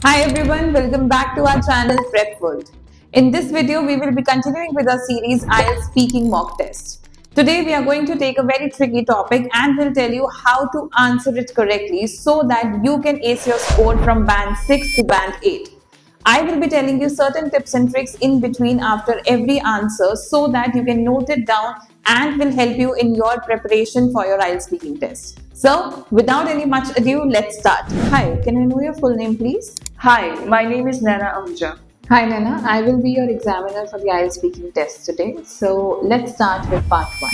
Hi everyone, welcome back to our channel Prep World. In this video, we will be continuing with our series IELTS Speaking Mock Test. Today, we are going to take a very tricky topic and will tell you how to answer it correctly so that you can ace your score from band 6 to band 8. I will be telling you certain tips and tricks in between after every answer so that you can note it down and will help you in your preparation for your IELTS speaking test. So, without any much ado, let's start. Hi, can I know your full name, please? Hi, my name is Nana Ahuja. Hi, Nana. I will be your examiner for the IELTS speaking test today. So, let's start with part one.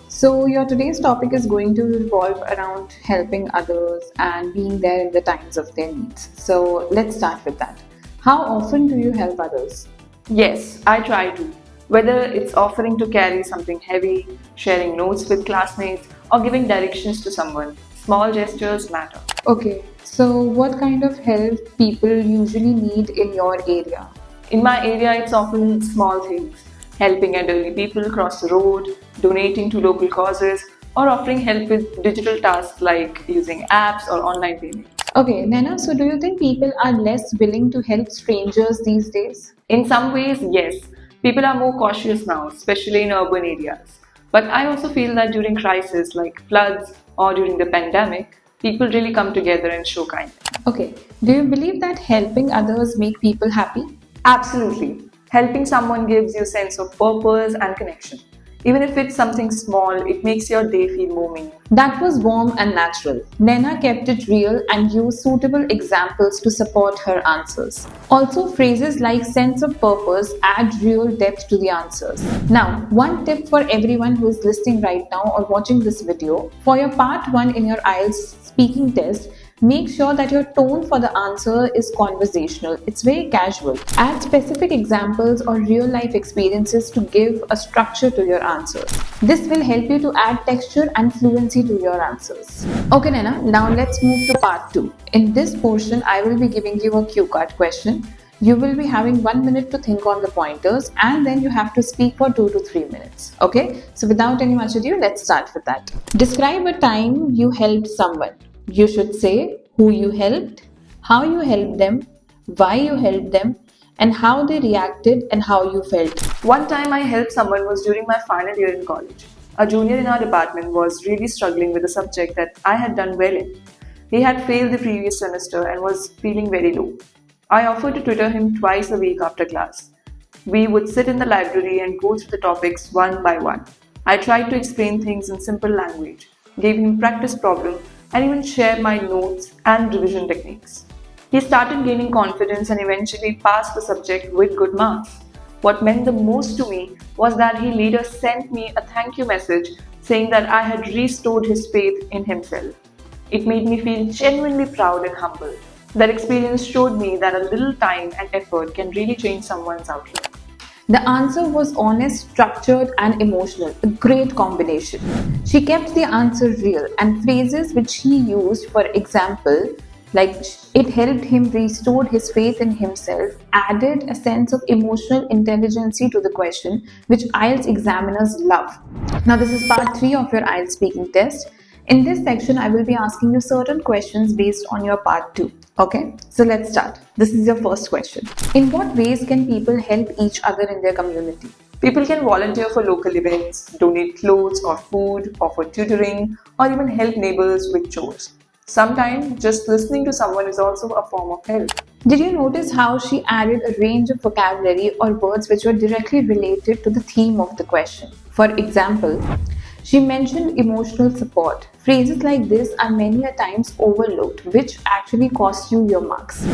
So, your today's topic is going to revolve around helping others and being there in the times of their needs. So, let's start with that. How often do you help others? Yes, I try to. Whether it's offering to carry something heavy, sharing notes with classmates, or giving directions to someone, small gestures matter. Okay, so what kind of help people usually need in your area? In my area, it's often small things helping elderly people cross the road, donating to local causes, or offering help with digital tasks like using apps or online payments. Okay, Nana, so do you think people are less willing to help strangers these days? In some ways, yes, people are more cautious now, especially in urban areas. But I also feel that during crises like floods or during the pandemic, people really come together and show kindness. Okay, do you believe that helping others make people happy? Absolutely. Helping someone gives you a sense of purpose and connection. Even if it's something small, it makes your day feel more meaningful. That was warm and natural. Nena kept it real and used suitable examples to support her answers. Also, phrases like sense of purpose add real depth to the answers. Now, one tip for everyone who is listening right now or watching this video for your part 1 in your IELTS speaking test, make sure that your tone for the answer is conversational. It's very casual. Add specific examples or real life experiences to give a structure to your answers. This will help you to add texture and fluency to your answers. Okay, Nana, now let's move to part 2. In this portion, I will be giving you a cue card question. You will be having 1 minute to think on the pointers and then you have to speak for 2 to 3 minutes. Okay, so without any much ado, let's start with that. Describe a time you helped someone. You should say who you helped, how you helped them, why you helped them, and how they reacted and how you felt. One time I helped someone was during my final year in college. A junior in our department was really struggling with a subject that I had done well in. He had failed the previous semester and was feeling very low. I offered to tutor him twice a week after class. We would sit in the library and go through the topics one by one. I tried to explain things in simple language, gave him practice problems, and even shared my notes and revision techniques. He started gaining confidence and eventually passed the subject with good marks. What meant the most to me was that he later sent me a thank you message saying that I had restored his faith in himself. It made me feel genuinely proud and humble. That experience showed me that a little time and effort can really change someone's outlook. The answer was honest, structured, and emotional. A great combination. She kept the answer real, and phrases which he used, for example, like it helped him restore his faith in himself, added a sense of emotional intelligence to the question, which IELTS examiners love. Now, this is part 3 of your IELTS speaking test. In this section, I will be asking you certain questions based on your part 2. Okay, so let's start. This is your first question. In what ways can people help each other in their community? People can volunteer for local events, donate clothes or food, offer tutoring, or even help neighbors with chores. Sometimes just listening to someone is also a form of help. Did you notice how she added a range of vocabulary or words which were directly related to the theme of the question? For example, she mentioned emotional support. Phrases like this are many a times overlooked, which actually cost you your marks.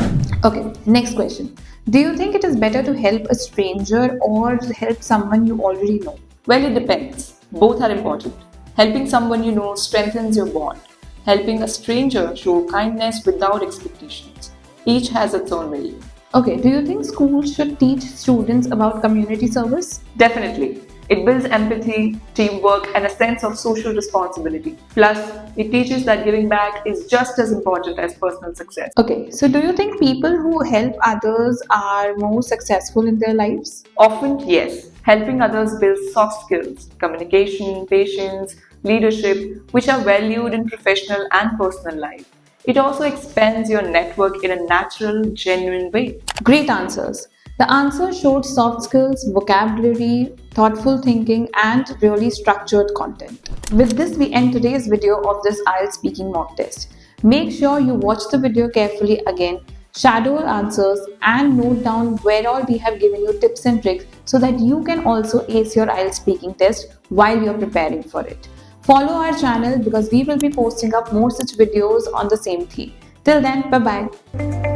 Okay, next question. Do you think it is better to help a stranger or to help someone you already know? Well, it depends. Both are important. Helping someone you know strengthens your bond. Helping a stranger show kindness without expectations. Each has its own value. Okay, do you think schools should teach students about community service? Definitely. It builds empathy, teamwork, and a sense of social responsibility. Plus, it teaches that giving back is just as important as personal success. Okay, so do you think people who help others are more successful in their lives? Often, yes. Helping others builds soft skills, communication, patience, leadership, which are valued in professional and personal life. It also expands your network in a natural, genuine way. Great answers. The answer showed soft skills, vocabulary, thoughtful thinking, and really structured content. With this, we end today's video of this IELTS speaking mock test. Make sure you watch the video carefully again, shadow answers, and note down where all we have given you tips and tricks so that you can also ace your IELTS speaking test while you're preparing for it. Follow our channel because we will be posting up more such videos on the same theme. Till then, bye bye.